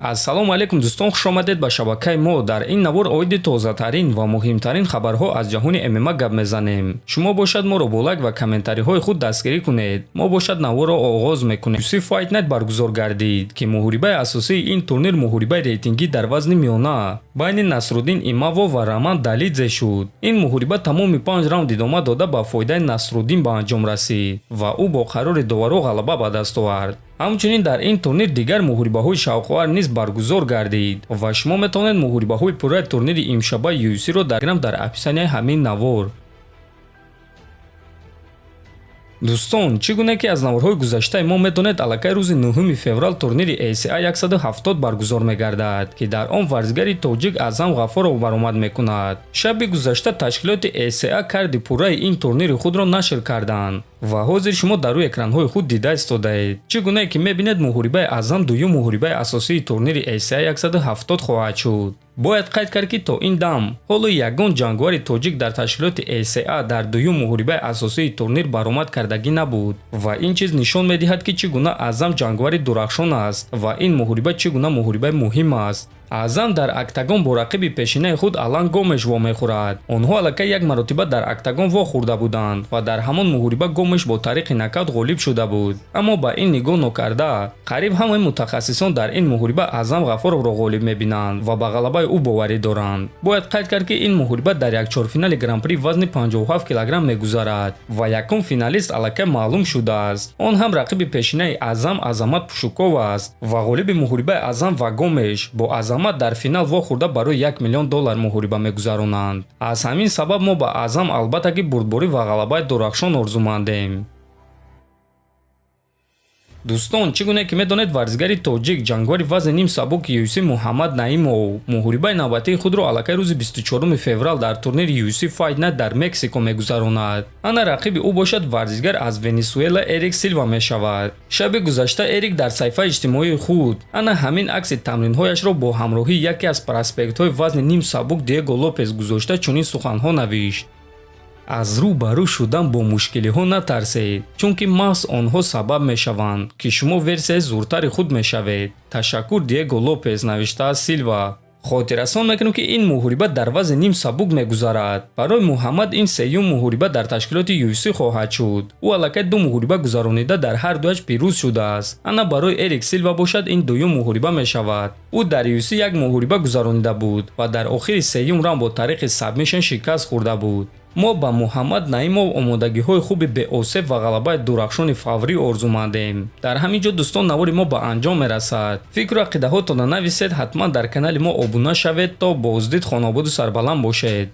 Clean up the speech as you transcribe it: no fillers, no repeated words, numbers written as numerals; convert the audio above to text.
Ассалому алейкум дӯстон, хуш омадед ба шабакаи мо. Дар ин навор оиди тозатарин ва муҳимтарин хабарҳо аз ҷаҳони ММА гап мезанем. Шумо бошад моро бо лайк ва комментариҳои худ дастгирӣ кунед. Мо бошад наворро оғоз мекунем. UFC Fight Night баргузор гардид ки муҳорибаи асосии ин турнир муҳорибаи рейтингӣ дар вазни миёна байни Насруддин Имавов ва Раман Далидзе шуд. Ин муҳориба тамоми 5 раунд идома дода ба фоидаи Насруддин ба анҷом расид ва ӯ бо қарори доваро ғалаба ба даст овард. ҳамчунин дар ин турнир дигар муҳорибаҳои шавқовар низ баргузор гардид ва шумо метавонед муҳорибаҳои пурраи турнири имшабаи UFC-ро дар описанияи ҳамин навор. дӯстон, чӣ гуна ки аз наворҳои гузаштаи мо медонед, аллакай рӯзи 9 феврал турнири ACA 170 баргузор мегардад ки дар он варзигари тоҷик Аъзам Ғафуров баромад мекунад. шаби гузашта ташкилоти ACA карди пурраи ин турнири худро нашр карданд ва ҳозир шумо дар рӯи экранҳои худ дида истодаед. Чӣ гуна ки мебинед муҳорибаи Аъзам дуюм муҳорибаи асосии турнири ACA 170 хоҳад шуд. бояд қайд кард ки то ин дам ҳоло ягон ҷангвари тоҷик дар ташкилоти ACA дар дуюм муҳорибаи асосии турнир баромад кардагӣ набуд ва ин чиз нишон медиҳад ки чӣ гуна Аъзам ҷангвари дурахшон аст ва ин муҳориба чӣ гуна муҳорибаи муҳим аст. Аъзам дар октагон бо рақиби пешинаи худ Алан Гомеш вомехӯрад. онҳо аллакай як маротиба дар октагон вохӯрда буданд ва дар ҳамон муҳориба Гомеш бо тариқи нокаут ғолиб шуда буд. аммо ба ин нигоҳ нокарда, қариб ҳамаи мутахассисон дар ин муҳориба Аъзам Ғафуровро ғолиб мебинанд ва ба ғалабаи ӯ боварӣ доранд. бояд қайд кард ки ин муҳориба дар якчорфинали гран-при вазни 57 килограмм мегузарад ва якум финалист аллакай маълум шудааст. он ҳам рақиби пешинаи Аъзам Азамат Пушуков аст ва ғолиби муҳорибаи Аъзам ва Гомеш бо Азамат дар финал вохӯрда барои $1 миллион муҳориба мегузаронанд. аз ҳамин сабаб мо ба Аъзам албатта ки бурдборӣ ва ғалабаи дурахшон орзумандем. дӯстон, чӣ гуна ки медонед, варзигари тоҷик ҷангвари вазни ним сабуки UFC Муҳаммад Наимов муҳорибаи навбатии худро аллакай рӯзи 24 феврал дар турнири UFC Fight Night дар Мексико мегузаронад. ана рақиби ӯ бошад варзигар аз Венесуэла Эрик Силва мешавад. шаби гузашта Эрик дар саҳифаи иҷтимоии худ ана ҳамин акси тамринҳояшро бо ҳамроҳии яке аз проспектҳои вазни ним сабук Диего Лопес гузошта чунин суханҳо навишт: аз рӯ ба рӯ шудан бо мушкилиҳо натарсед, чунки маҳз онҳо сабаб мешаванд ки шумо версияи зуртари худ мешавед. ташаккур, Диего Лопес, навиштааст Силва. хотиррасон мекунем ки ин муҳориба дар вазни ним сабук мегузарад. барои Муҳаммад ин сеюм муҳориба дар ташкилоти UFC хоҳад шуд. ӯ аллакай 2 муҳориба гузаронида дар ҳар дуаш пирӯз шудааст. ана барои Эрик Силва бошад ин дуюм муҳориба мешавад. ӯ дар UFC як муҳориба гузаронида буд ва дар охири сеюм раунд бо тариқи сабмишн шикаст хӯрда буд. мо ба Муҳаммад Наимов омодагиҳои хуби беосеб ва ғалабаи дурахшони фаврӣ орзумандем. дар ҳамин ҷо дӯстон, навори мо ба анҷом мерасад. фикру ақидаҳотонро нависед, ҳатман дар канали мо обуна шавед то боздид хонободу сарбаланд бошед.